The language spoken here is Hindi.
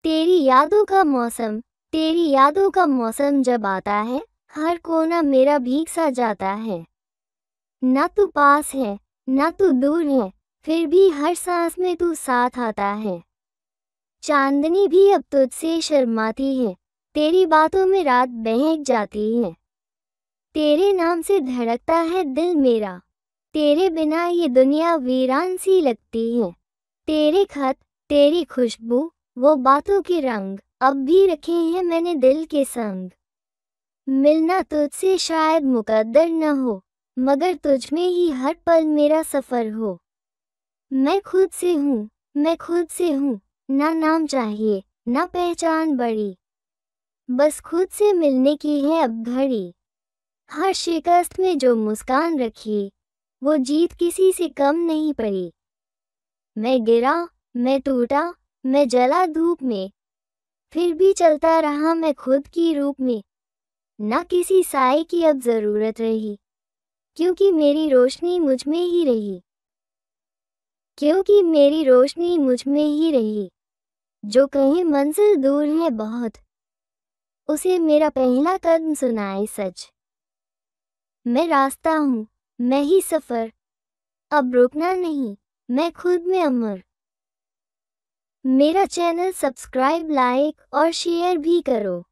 तेरी यादों का मौसम, तेरी यादों का मौसम जब आता है, हर कोना मेरा भीग सा जाता है। ना तू पास है, ना तू दूर है, फिर भी हर सांस में तू साथ आता है। चांदनी भी अब तुझसे शर्माती है, तेरी बातों में रात बहक जाती है। तेरे नाम से धड़कता है दिल मेरा, तेरे बिना ये दुनिया वीरान सी लगती है। तेरे खत, तेरी खुशबू, वो बातों के रंग, अब भी रखे हैं मैंने दिल के संग। मिलना तुझसे शायद मुकद्दर न हो, मगर तुझ में ही हर पल मेरा सफ़र हो। मैं खुद से हूँ, मैं खुद से हूँ, ना नाम चाहिए, ना पहचान बड़ी, बस खुद से मिलने की है अब घड़ी। हर शिकस्त में जो मुस्कान रखी, वो जीत किसी से कम नहीं पड़ी। मैं गिरा, मैं टूटा, मैं जला धूप में, फिर भी चलता रहा मैं खुद की रूप में। ना किसी साए की अब ज़रूरत रही, क्योंकि मेरी रोशनी मुझ में ही रही। क्योंकि मेरी रोशनी मुझ में ही रही। जो कहे मंजिल दूर है बहुत, उसे मेरा पहला कदम सुनाए सच। मैं रास्ता हूँ, मैं ही सफ़र, अब रुकना नहीं, मैं खुद में अमर। मेरा चैनल सब्सक्राइब, लाइक और शेयर भी करो।